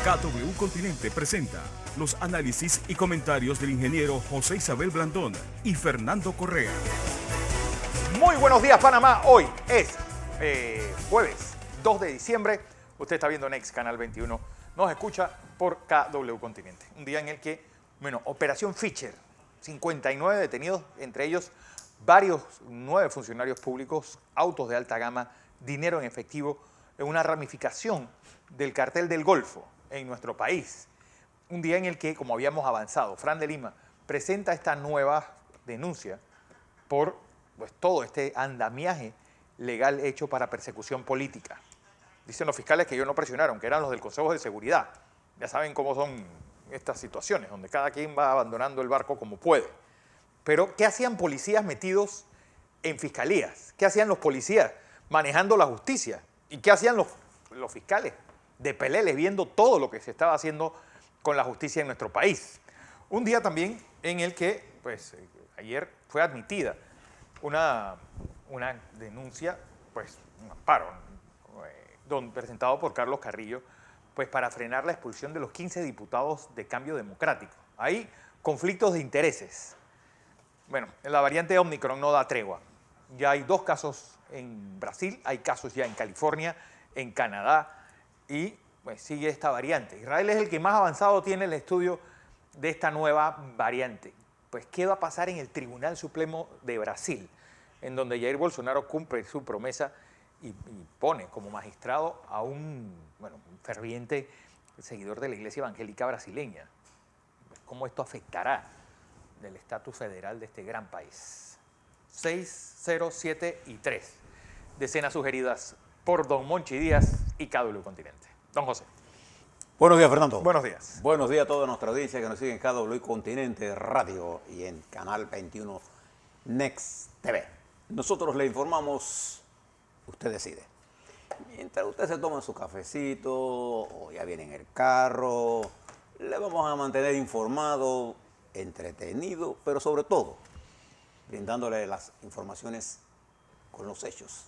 KW Continente presenta los análisis y comentarios del ingeniero José Isabel Blandón y Fernando Correa. Muy buenos días, Panamá. Hoy es jueves 2 de diciembre. Usted está viendo Next Canal 21. Nos escucha por KW Continente. Un día en el que, Operación Fischer, 59 detenidos, entre ellos varios 9 funcionarios públicos, autos de alta gama, dinero en efectivo, en una ramificación del cartel del Golfo en nuestro país. Un día en el que, como habíamos avanzado, Fran de Lima presenta esta nueva denuncia por todo este andamiaje legal hecho para persecución política. Dicen los fiscales que ellos no presionaron, que eran los del Consejo de Seguridad. Ya saben cómo son estas situaciones, donde cada quien va abandonando el barco como puede. Pero, ¿qué hacían policías metidos en fiscalías? ¿Qué hacían los policías manejando la justicia? ¿Y qué hacían los fiscales de peleles viendo todo lo que se estaba haciendo con la justicia en nuestro país? Un día también en el que, ayer fue admitida una denuncia, un amparo, presentado por Carlos Carrillo, para frenar la expulsión de los 15 diputados de Cambio Democrático. Hay conflictos de intereses. La variante Omicron no da tregua. Ya hay 2 casos en Brasil, hay casos ya en California, en Canadá, y sigue esta variante. Israel es el que más avanzado tiene el estudio de esta nueva variante. ¿Qué va a pasar en el Tribunal Supremo de Brasil? En donde Jair Bolsonaro cumple su promesa y pone como magistrado a un ferviente seguidor de la Iglesia Evangélica brasileña. ¿Cómo esto afectará del estatus federal de este gran país? 6, 0, 7 y 3. Decenas sugeridas por don Monchi Díaz y KW Continente. Don José. Buenos días, Fernando. Buenos días. Buenos días a toda nuestra audiencia que nos sigue en KW Continente Radio y en Canal 21 Next TV. Nosotros le informamos, usted decide. Mientras usted se toma su cafecito o ya viene en el carro, le vamos a mantener informado, entretenido, pero sobre todo, brindándole las informaciones con los hechos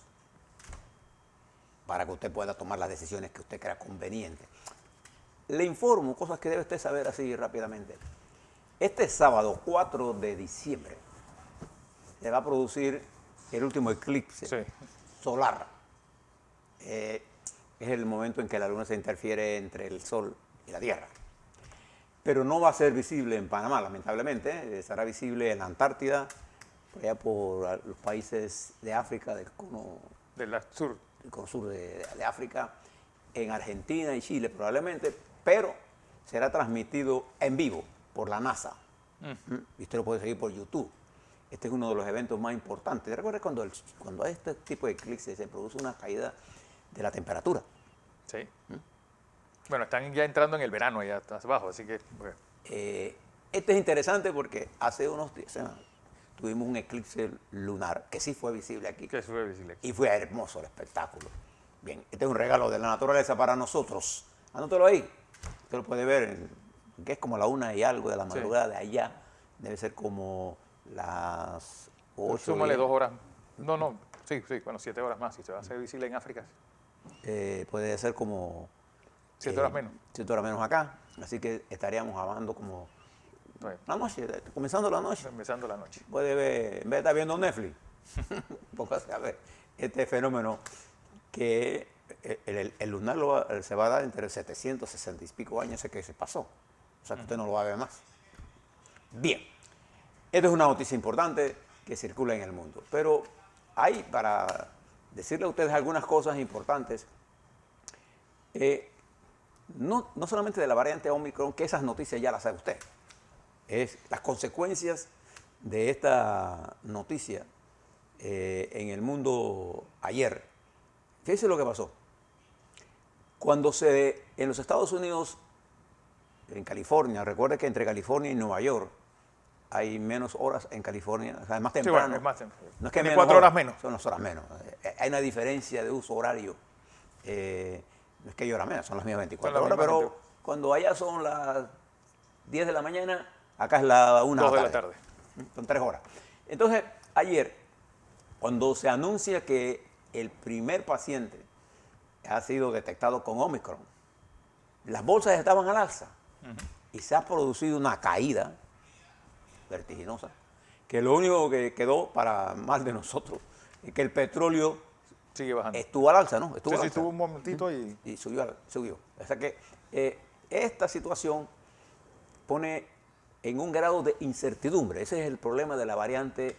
para que usted pueda tomar las decisiones que usted crea conveniente. Le informo cosas que debe usted saber así rápidamente. Este sábado 4 de diciembre se va a producir el último eclipse solar. Es el momento en que la luna se interfiere entre el sol y la tierra. Pero no va a ser visible en Panamá, lamentablemente. Será visible en la Antártida, por allá por los países de África, del cono sur, de África, en Argentina y Chile probablemente, pero será transmitido en vivo por la NASA. Y usted lo puede seguir por YouTube. Este es uno de los eventos más importantes. ¿Recuerda cuando a este tipo de eclipse se produce una caída de la temperatura? Sí. Están ya entrando en el verano, ya está abajo, así que... Este es interesante porque hace unos días tuvimos un eclipse lunar que sí fue visible aquí. Y fue hermoso el espectáculo. Bien, este es un regalo de la naturaleza para nosotros. Anótelo ahí. Usted lo puede ver, que es como la 1 y algo de la madrugada de allá. Debe ser como las 8. Súmale 2 horas. Sí, 7 horas más. Si se va a hacer visible en África. Puede ser como 7 horas menos. 7 horas menos acá. Así que estaríamos hablando como la noche, comenzando la noche. Empezando la noche. Puede ver, en vez de estar viendo Netflix, póngase a ver este fenómeno que el lunar se va a dar entre 760 y pico años que se pasó. O sea que usted no lo va a ver más. Bien, esta es una noticia importante que circula en el mundo. Pero hay, para decirle a ustedes algunas cosas importantes, no solamente de la variante Omicron, que esas noticias ya las sabe usted. Es las consecuencias de esta noticia en el mundo ayer. Fíjense lo que pasó. Cuando en los Estados Unidos, en California, recuerde que entre California y Nueva York hay menos horas en California, o sea, es más temprano. Sí, es más temprano. No es que tiene menos 4 horas menos. Son las horas menos. Hay una diferencia de uso horario. No es que hay horas menos, son las mismas 24 horas, pero cuando allá son las 10 de la mañana, acá es la 1 de la tarde. Son 3 horas. Entonces, ayer, cuando se anuncia que el primer paciente ha sido detectado con Omicron, las bolsas estaban al alza y se ha producido una caída vertiginosa, que lo único que quedó para mal de nosotros es que el petróleo Sigue bajando. estuvo al alza, ¿no? Sí, al sí, alza. estuvo un momentito y Subió. O sea que esta situación pone en un grado de incertidumbre. Ese es el problema de la variante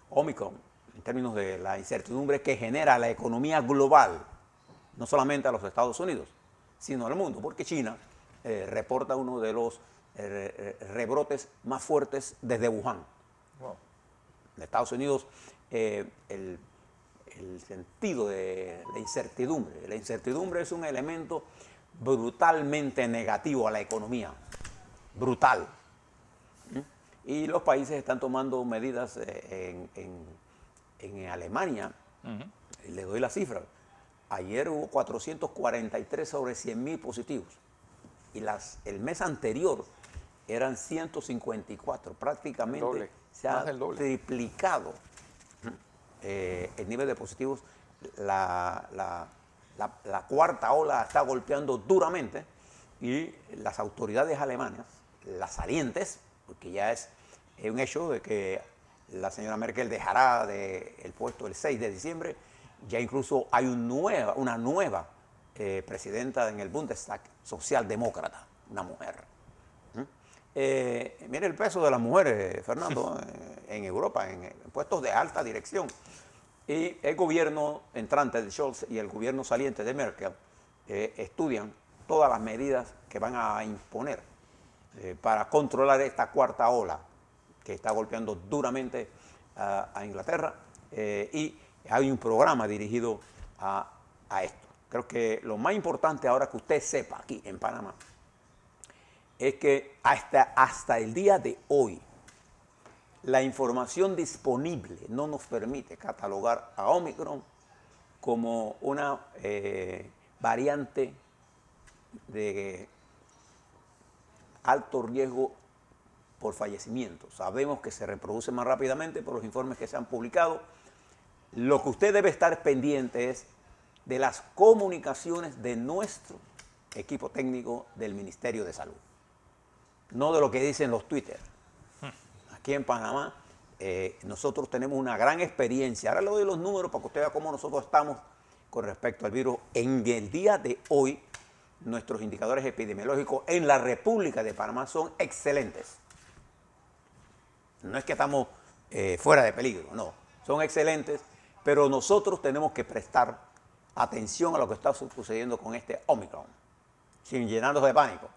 Omicron, en términos de la incertidumbre que genera la economía global, no solamente a los Estados Unidos, sino al mundo, porque China reporta uno de los rebrotes más fuertes desde Wuhan. wow. En Estados Unidos, el sentido de la incertidumbre. La incertidumbre es un elemento brutalmente negativo a la economía. Brutal. Y los países están tomando medidas en Alemania. Le doy la cifra. Ayer hubo 443 sobre 100.000 positivos. Y el mes anterior eran 154. Prácticamente Doble, se más ha del doble. triplicado el nivel de positivos. La cuarta ola está golpeando duramente y las autoridades alemanas, las salientes, porque ya es un hecho de que la señora Merkel dejará el puesto el 6 de diciembre, ya incluso hay una nueva presidenta en el Bundestag, socialdemócrata, una mujer. Mire el peso de las mujeres, Fernando, en Europa, en puestos de alta dirección. Y el gobierno entrante de Scholz y el gobierno saliente de Merkel estudian todas las medidas que van a imponer para controlar esta cuarta ola que está golpeando duramente a Inglaterra. Y hay un programa dirigido a esto. Creo que lo más importante ahora que usted sepa aquí en Panamá es que hasta el día de hoy la información disponible no nos permite catalogar a Omicron como una variante de alto riesgo por fallecimiento. Sabemos que se reproduce más rápidamente por los informes que se han publicado. Lo que usted debe estar pendiente es de las comunicaciones de nuestro equipo técnico del Ministerio de Salud, no de lo que dicen los Twitter. Aquí en Panamá nosotros tenemos una gran experiencia. Ahora le doy los números para que usted vea cómo nosotros estamos con respecto al virus. En el día de hoy, nuestros indicadores epidemiológicos en la República de Panamá son excelentes. No es que estamos fuera de peligro, no. Son excelentes, pero nosotros tenemos que prestar atención a lo que está sucediendo con este Omicron, sin llenarnos de pánico.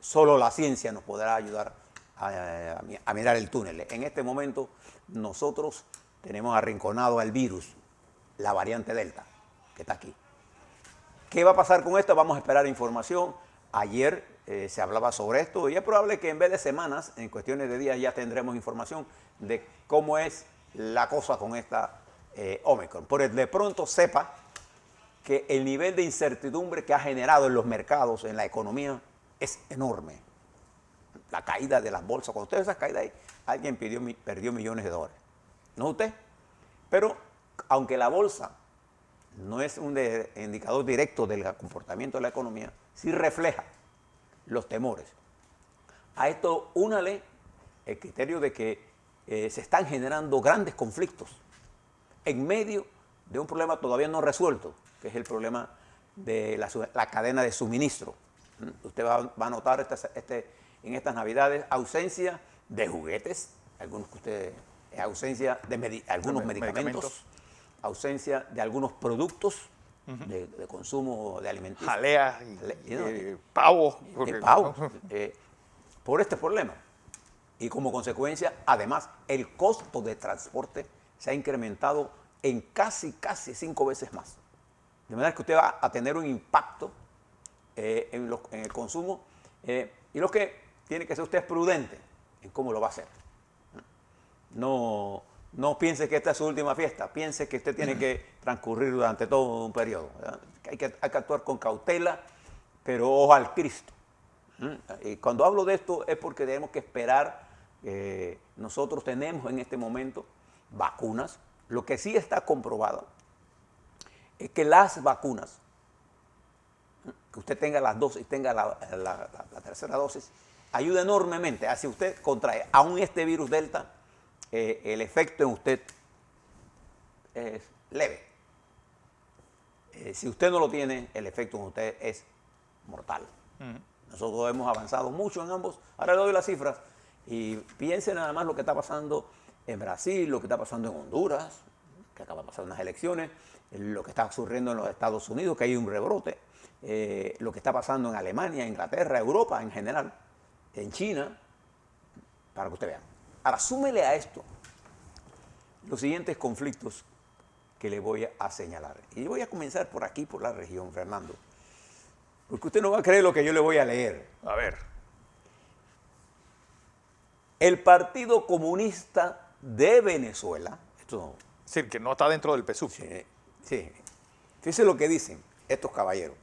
Solo la ciencia nos podrá ayudar a mirar el túnel. En este momento nosotros tenemos arrinconado al virus, la variante Delta, que está aquí. ¿Qué va a pasar con esto? Vamos a esperar información. Ayer se hablaba sobre esto y es probable que en vez de semanas, en cuestiones de días, ya tendremos información de cómo es la cosa con esta Omicron. Por de pronto sepa que el nivel de incertidumbre que ha generado en los mercados, en la economía, es enorme. La caída de las bolsas, cuando usted ve esas caídas ahí, alguien perdió millones de dólares. No usted. Pero aunque la bolsa no es un indicador directo del comportamiento de la economía, sí refleja los temores. A esto únale el criterio de que se están generando grandes conflictos en medio de un problema todavía no resuelto, que es el problema de la cadena de suministro. Usted va a notar en estas Navidades ausencia de juguetes, ausencia de algunos medicamentos, ausencia de algunos productos de consumo de alimentos. Jaleas y pavos. Por este problema. Y como consecuencia, además, el costo de transporte se ha incrementado en casi 5 veces más. De manera que usted va a tener un impacto en el consumo y lo que tiene que ser usted es prudente en cómo lo va a hacer. No piense que esta es su última fiesta, piense que usted tiene que transcurrir durante todo un periodo. Hay que actuar con cautela, pero ojo al Cristo. Y cuando hablo de esto es porque tenemos que esperar. Nosotros tenemos en este momento vacunas. Lo que sí está comprobado es que las vacunas, que usted tenga las dosis, tenga la tercera dosis, ayuda enormemente. Si usted contrae aún este virus Delta, el efecto en usted es leve. Si usted no lo tiene, el efecto en usted es mortal. Nosotros hemos avanzado mucho en ambos. Ahora le doy las cifras y piense nada más lo que está pasando en Brasil, lo que está pasando en Honduras, que acaba de pasar unas elecciones, lo que está ocurriendo en los Estados Unidos, que hay un rebrote, lo que está pasando en Alemania, Inglaterra, Europa en general, en China, para que usted vea. Ahora, súmele a esto los siguientes conflictos que le voy a señalar. Y voy a comenzar por aquí, por la región, Fernando. Porque usted no va a creer lo que yo le voy a leer. A ver. El Partido Comunista de Venezuela, esto, Es decir, que no está dentro del PSUV. sí, fíjese lo que dicen estos caballeros.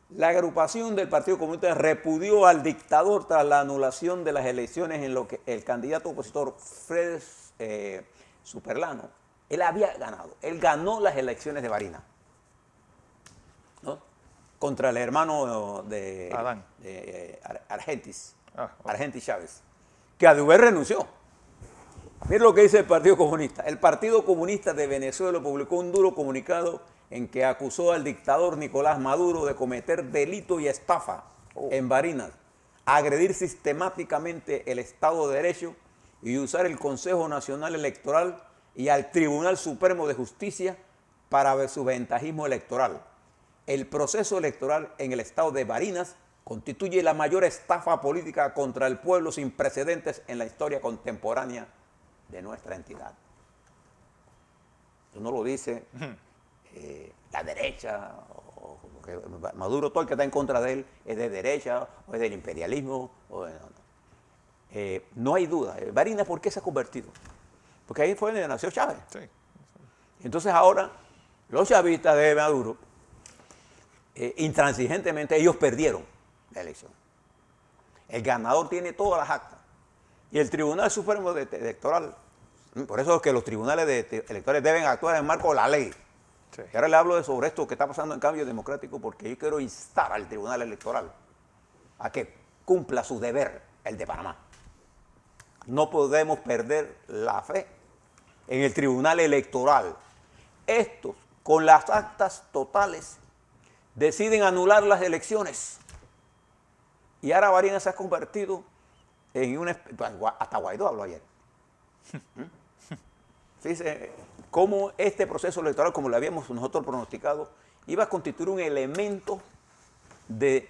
La agrupación del Partido Comunista repudió al dictador tras la anulación de las elecciones en lo que el candidato opositor Fred Superlano, él había ganado. Él ganó las elecciones de Barinas, ¿no? Contra el hermano de Adán. Argentis, Ok. Argentis Chávez, que a su vez renunció. Miren lo que dice el Partido Comunista. El Partido Comunista de Venezuela publicó un duro comunicado en que acusó al dictador Nicolás Maduro de cometer delito y estafa en Barinas, agredir sistemáticamente el Estado de Derecho y usar el Consejo Nacional Electoral y al Tribunal Supremo de Justicia para su ventajismo electoral. El proceso electoral en el Estado de Barinas constituye la mayor estafa política contra el pueblo sin precedentes en la historia contemporánea de nuestra entidad. Eso no lo dice la derecha, o que Maduro, todo el que está en contra de él es de derecha, o es del imperialismo. No hay duda. Barinas, ¿por qué se ha convertido? Porque ahí fue donde nació Chávez. Sí. Entonces ahora, los chavistas de Maduro, intransigentemente, ellos perdieron la elección. El ganador tiene todas las actas. Y el Tribunal Supremo Electoral, por eso es que los tribunales electorales deben actuar en marco de la ley. Sí. Y ahora le hablo sobre esto que está pasando en Cambio Democrático, porque yo quiero instar al Tribunal Electoral a que cumpla su deber, el de Panamá. No podemos perder la fe en el Tribunal Electoral. Estos, con las actas totales, deciden anular las elecciones. Y ahora Barinas se ha convertido en una... Hasta Guaidó habló ayer. Fíjense cómo este proceso electoral, como lo habíamos nosotros pronosticado, iba a constituir un elemento de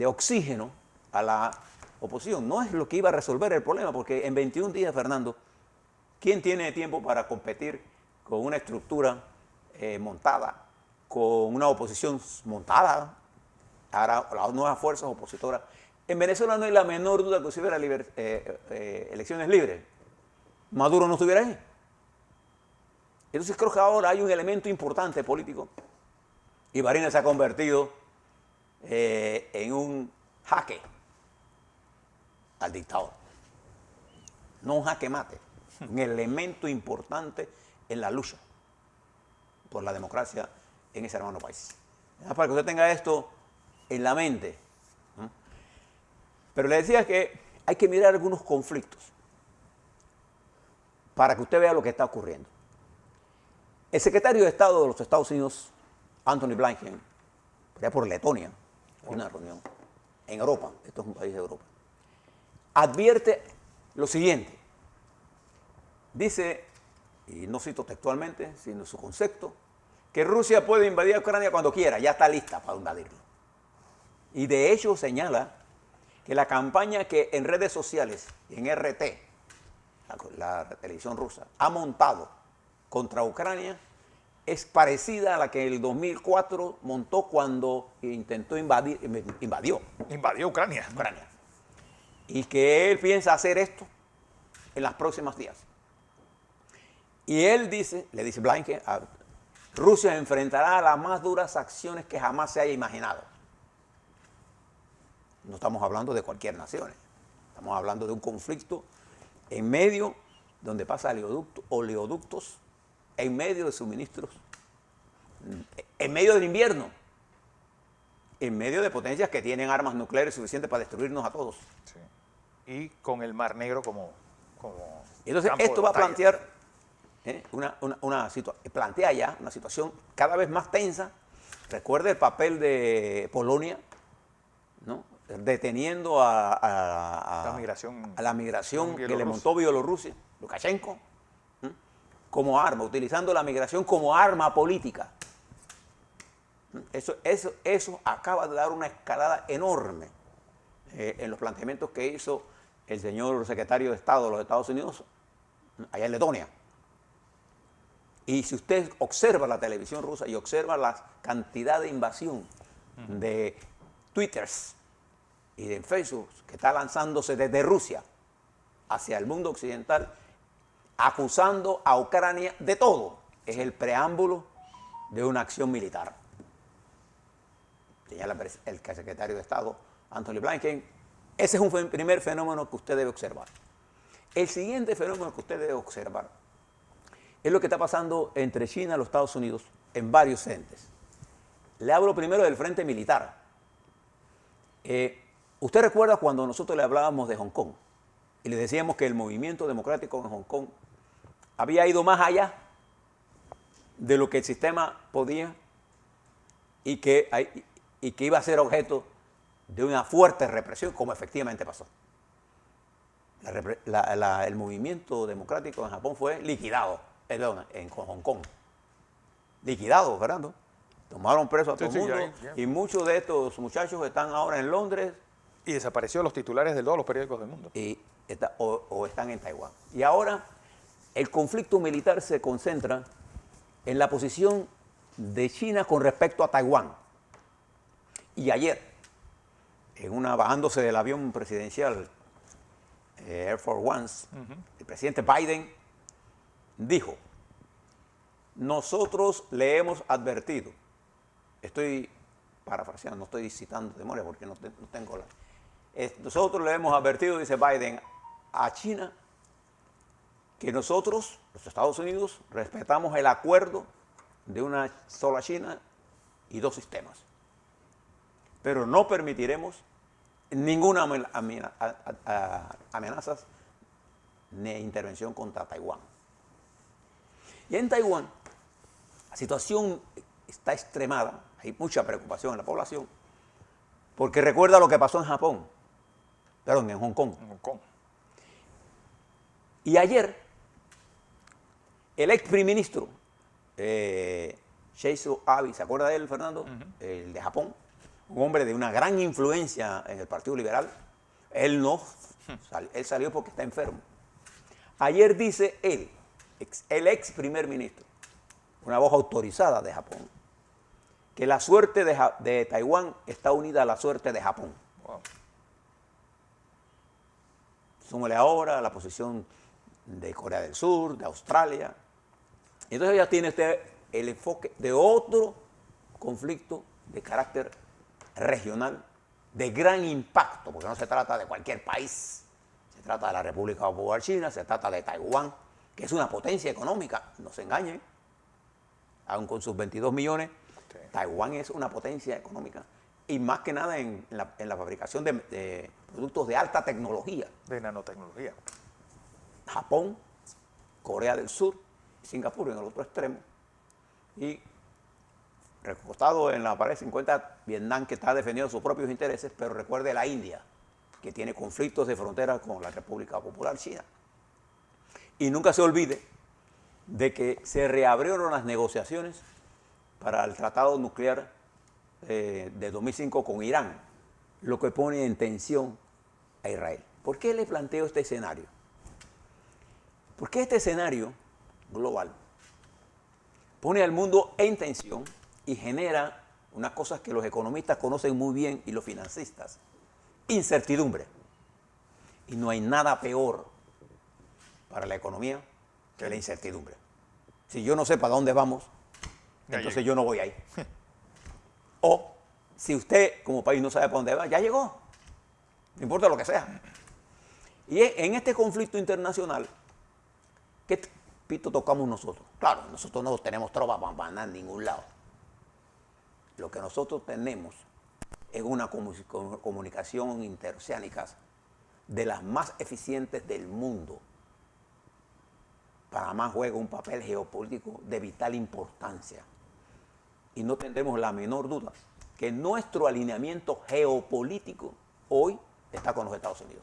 oxígeno a la oposición. No es lo que iba a resolver el problema, porque en 21 días, Fernando, ¿quién tiene tiempo para competir con una estructura montada, con una oposición montada? Ahora las nuevas fuerzas opositoras. En Venezuela no hay la menor duda que si hubiera elecciones libres, Maduro no estuviera ahí. Entonces creo que ahora hay un elemento importante político y Barinas se ha convertido en un jaque al dictador. No un jaque mate, un elemento importante en la lucha por la democracia en ese hermano país. Para que usted tenga esto en la mente. Pero le decía que hay que mirar algunos conflictos para que usted vea lo que está ocurriendo. El secretario de Estado de los Estados Unidos, Anthony Blinken, allá por Letonia, en una reunión en Europa, esto es un país de Europa, advierte lo siguiente. Dice, y no cito textualmente, sino su concepto, que Rusia puede invadir Ucrania cuando quiera, ya está lista para invadirlo. Y de hecho señala que la campaña que en redes sociales, en RT, la televisión rusa, ha montado contra Ucrania es parecida a la que en el 2004 montó cuando invadió Ucrania. Y que él piensa hacer esto en los próximos días. Y él dice, le dice Blinken, Rusia enfrentará las más duras acciones que jamás se haya imaginado. No estamos hablando de cualquier nación, estamos hablando de un conflicto en medio donde pasa oleoductos, en medio de suministros, en medio del invierno. en medio de potencias que tienen armas nucleares suficientes para destruirnos a todos. Sí. Y con el Mar Negro como Entonces, campo esto de va a batalla. plantear plantea ya una situación cada vez más tensa. Recuerde el papel de Polonia, ¿no? Deteniendo a la migración que le montó Bielorrusia, Lukashenko, como arma, utilizando la migración como arma política. Eso acaba de dar una escalada enorme en los planteamientos que hizo el señor secretario de Estado de los Estados Unidos allá en Letonia. Y si usted observa la televisión rusa y observa la cantidad de invasión de Twitters y de Facebook que está lanzándose desde Rusia hacia el mundo occidental, acusando a Ucrania de todo, es el preámbulo de una acción militar. Señala el secretario de Estado, Anthony Blinken. Ese es un primer fenómeno que usted debe observar. El siguiente fenómeno que usted debe observar es lo que está pasando entre China y los Estados Unidos en varios frentes. Le hablo primero del frente militar. Usted recuerda cuando nosotros le hablábamos de Hong Kong y le decíamos que el movimiento democrático en Hong Kong había ido más allá de lo que el sistema podía y que iba a ser objeto de una fuerte represión, como efectivamente pasó. El movimiento democrático en Japón fue liquidado, en Hong Kong. Liquidado, Fernando. Tomaron preso a todo el mundo y muchos de estos muchachos están ahora en Londres. Y desapareció los titulares de todos los periódicos del mundo. O están en Taiwán. Y ahora el conflicto militar se concentra en la posición de China con respecto a Taiwán. Y ayer, bajándose del avión presidencial Air Force One, el presidente Biden dijo: nosotros le hemos advertido, estoy parafraseando, no estoy citando de memoria porque no tengo nosotros le hemos advertido, dice Biden, a China, que nosotros, los Estados Unidos, respetamos el acuerdo de una sola China y dos sistemas, pero no permitiremos ninguna amenazas ni intervención contra Taiwán. Y en Taiwán la situación está extremada, hay mucha preocupación en la población, porque recuerda lo que pasó en en Hong Kong. En Hong Kong. Y ayer el ex primer ministro Shinzo Abe, ¿se acuerda de él, Fernando? El de Japón, un hombre de una gran influencia en el Partido Liberal. Él salió porque está enfermo. Ayer dice el ex primer ministro, una voz autorizada de Japón, que la suerte de Taiwán está unida a la suerte de Japón. Wow. Súmale ahora la posición de Corea del Sur, de Australia. Entonces ya tiene usted el enfoque de otro conflicto de carácter regional, de gran impacto, porque no se trata de cualquier país. Se trata de la República Popular China, se trata de Taiwán, que es una potencia económica, no se engañen. Aún con sus 22 millones, sí. Taiwán es una potencia económica. Y más que nada en la fabricación de productos de alta tecnología. De nanotecnología. Japón, Corea del Sur, Singapur en el otro extremo. Y recostado en la pared 50, Vietnam, que está defendiendo sus propios intereses, pero recuerde la India, que tiene conflictos de frontera con la República Popular China. Y nunca se olvide de que se reabrieron las negociaciones para el tratado nuclear de 2005 con Irán, lo que pone en tensión a Israel. ¿Por qué le planteo este escenario? Porque este escenario global pone al mundo en tensión y genera unas cosas que los economistas conocen muy bien y los financistas: incertidumbre. Y no hay nada peor para la economía que la incertidumbre. Si yo no sé para dónde vamos, entonces yo no voy ahí. O si usted como país no sabe para dónde va, ya llegó. No importa lo que sea. Y en este conflicto internacional, ¿qué pito tocamos nosotros? Claro, nosotros no tenemos tropas para andar en ningún lado. Lo que nosotros tenemos es una comunicación interoceánica de las más eficientes del mundo. Panamá juega un papel geopolítico de vital importancia. Y no tendremos la menor duda que nuestro alineamiento geopolítico hoy está con los Estados Unidos.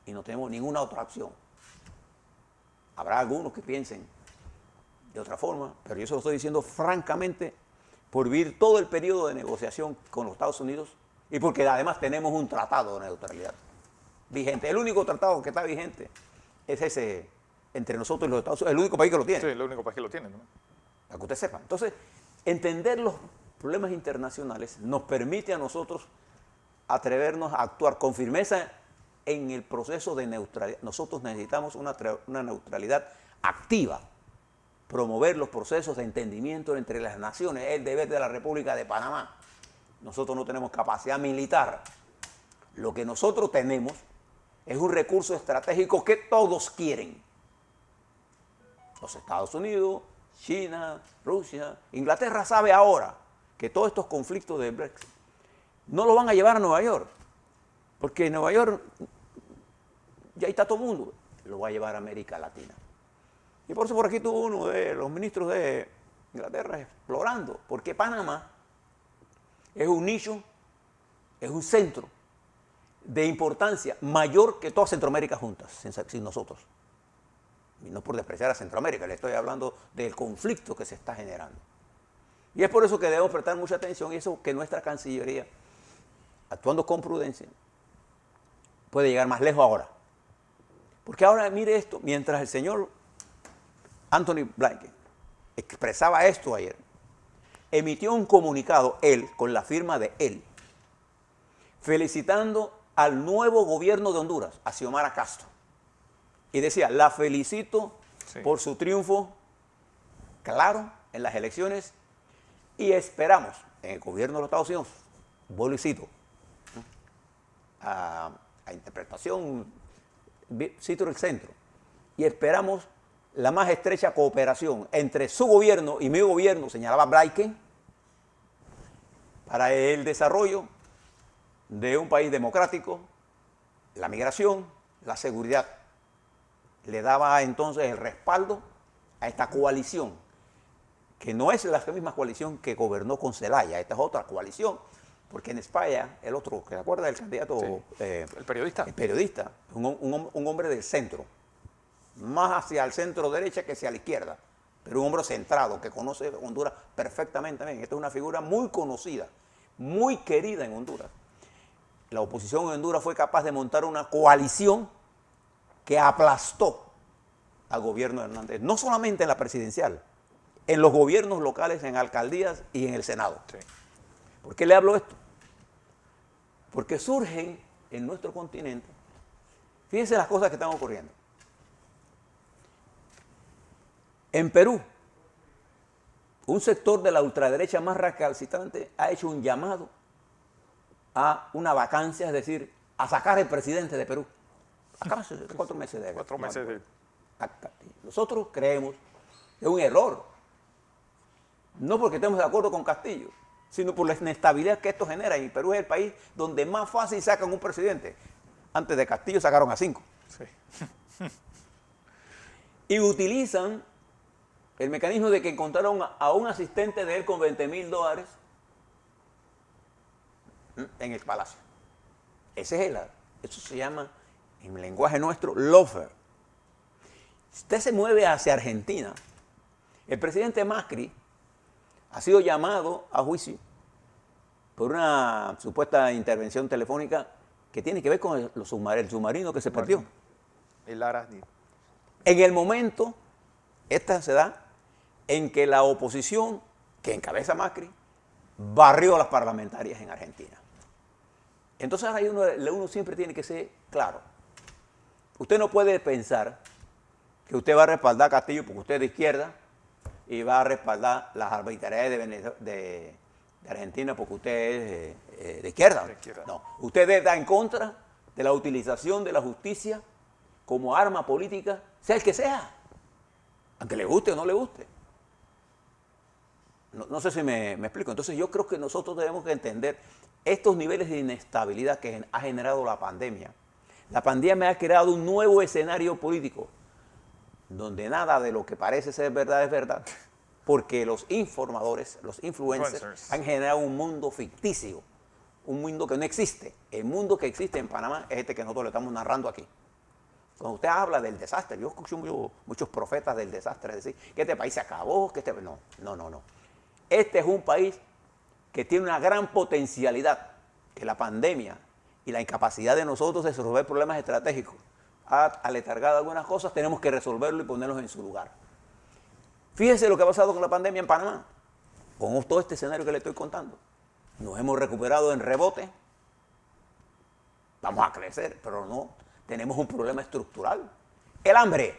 Y no tenemos ninguna otra opción. Habrá algunos que piensen de otra forma, pero yo se lo estoy diciendo francamente por vivir todo el periodo de negociación con los Estados Unidos y porque además tenemos un tratado de neutralidad vigente. El único tratado que está vigente es ese entre nosotros y los Estados Unidos. El único país que lo tiene. Sí, el único país que lo tiene, ¿no? Para que usted sepa. Entonces, entender los problemas internacionales nos permite a nosotros atrevernos a actuar con firmeza en el proceso de neutralidad. Nosotros necesitamos una neutralidad activa, promover los procesos de entendimiento entre las naciones, es el deber de la República de Panamá. Nosotros no tenemos capacidad militar. Lo que nosotros tenemos es un recurso estratégico que todos quieren. Los Estados Unidos, China, Rusia, Inglaterra sabe ahora que todos estos conflictos de Brexit no lo van a llevar a Nueva York, porque en Nueva York ya está todo el mundo, lo va a llevar a América Latina. Y por eso por aquí tuvo uno de los ministros de Inglaterra explorando, porque Panamá es un nicho, es un centro de importancia mayor que toda Centroamérica juntas, sin nosotros. Y no por despreciar a Centroamérica, le estoy hablando del conflicto que se está generando. Y es por eso que debemos prestar mucha atención y eso que nuestra Cancillería, actuando con prudencia, puede llegar más lejos ahora. Porque ahora mire esto, mientras el señor Anthony Blinken expresaba esto ayer, emitió un comunicado, él, con la firma de él, felicitando al nuevo gobierno de Honduras, a Xiomara Castro. Y decía, la felicito por su triunfo claro en las elecciones y esperamos en el gobierno de los Estados Unidos, vuelvo y cito, a interpretación, cito el centro, y esperamos la más estrecha cooperación entre su gobierno y mi gobierno, señalaba Blinken, para el desarrollo de un país democrático, la migración, la seguridad. Le daba entonces el respaldo a esta coalición, que no es la misma coalición que gobernó con Zelaya, esta es otra coalición, porque en España, el otro, ¿se acuerda del candidato? Sí. El periodista. El periodista, un hombre del centro, más hacia el centro derecha que hacia la izquierda, pero un hombre centrado que conoce Honduras perfectamente bien. Esta es una figura muy conocida, muy querida en Honduras. La oposición en Honduras fue capaz de montar una coalición que aplastó al gobierno de Hernández, no solamente en la presidencial, en los gobiernos locales, en alcaldías y en el Senado. Sí. ¿Por qué le hablo esto? Porque surgen en nuestro continente, fíjense las cosas que están ocurriendo. En Perú, un sector de la ultraderecha más recalcitrante ha hecho un llamado a una vacancia, es decir, a sacar al presidente de Perú. Acá 4 meses de... 4 meses de... Nosotros creemos que es un error. No porque estemos de acuerdo con Castillo, sino por la inestabilidad que esto genera. Y Perú es el país donde más fácil sacan un presidente. Antes de Castillo sacaron a 5. Sí. Y utilizan el mecanismo de que encontraron a un asistente de él con $20,000 en el palacio. Ese es eso se llama, en el lenguaje nuestro, lawfare. Si usted se mueve hacia Argentina, el presidente Macri ha sido llamado a juicio por una supuesta intervención telefónica que tiene que ver con el submarino que se perdió. El Aras. En el momento, esta se da en que la oposición que encabeza Macri barrió a las parlamentarias en Argentina. Entonces ahí uno siempre tiene que ser claro. Usted no puede pensar que usted va a respaldar a Castillo porque usted es de izquierda y va a respaldar las arbitrariedades de Argentina porque usted es de izquierda. No, usted está en contra de la utilización de la justicia como arma política, sea el que sea, aunque le guste o no le guste. No sé si me explico. Entonces yo creo que nosotros tenemos que entender estos niveles de inestabilidad que ha generado la pandemia. La pandemia ha creado un nuevo escenario político donde nada de lo que parece ser verdad es verdad, porque los informadores, los influencers, han generado un mundo ficticio, un mundo que no existe. El mundo que existe en Panamá es este que nosotros le estamos narrando aquí. Cuando usted habla del desastre, yo escucho muchos profetas del desastre decir que este país se acabó, que este... No. Este es un país que tiene una gran potencialidad, que la pandemia y la incapacidad de nosotros de resolver problemas estratégicos ha aletargado algunas cosas, tenemos que resolverlo y ponerlos en su lugar. Fíjese lo que ha pasado con la pandemia en Panamá, con todo este escenario que le estoy contando. Nos hemos recuperado en rebote, vamos a crecer, pero no, tenemos un problema estructural. El hambre,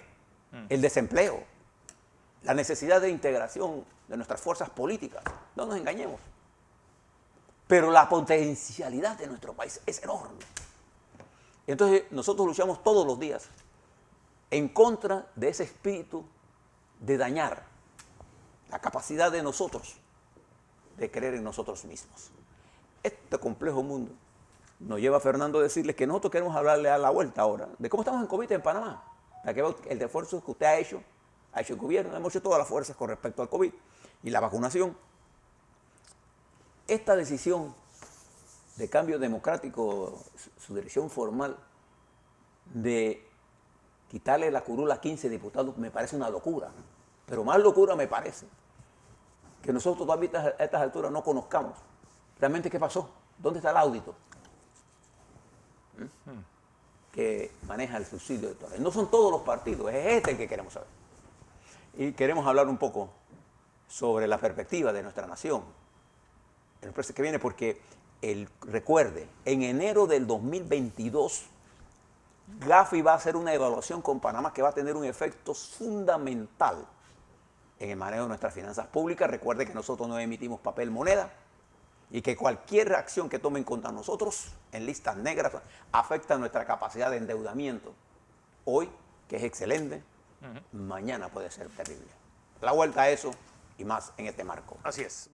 el desempleo, la necesidad de integración de nuestras fuerzas políticas, no nos engañemos. Pero la potencialidad de nuestro país es enorme. Entonces nosotros luchamos todos los días en contra de ese espíritu de dañar la capacidad de nosotros de creer en nosotros mismos. Este complejo mundo nos lleva a Fernando a decirles que nosotros queremos hablarle a la vuelta ahora de cómo estamos en COVID en Panamá. Para que vea el esfuerzo que usted ha hecho el gobierno, hemos hecho todas las fuerzas con respecto al COVID y la vacunación. Esta decisión de cambio democrático, su dirección formal, de quitarle la curula a 15 diputados, me parece una locura. Pero más locura me parece que nosotros todavía a estas alturas no conozcamos realmente qué pasó, dónde está el audito que maneja el subsidio electoral. No son todos los partidos, es este el que queremos saber. Y queremos hablar un poco sobre la perspectiva de nuestra nación en el proceso que viene, porque recuerde, en enero del 2022, Gafi va a hacer una evaluación con Panamá que va a tener un efecto fundamental en el manejo de nuestras finanzas públicas. Recuerde que nosotros no emitimos papel moneda y que cualquier acción que tomen contra nosotros en listas negras afecta nuestra capacidad de endeudamiento. Hoy, que es excelente, mañana puede ser terrible. La vuelta a eso y más en este marco. Así es.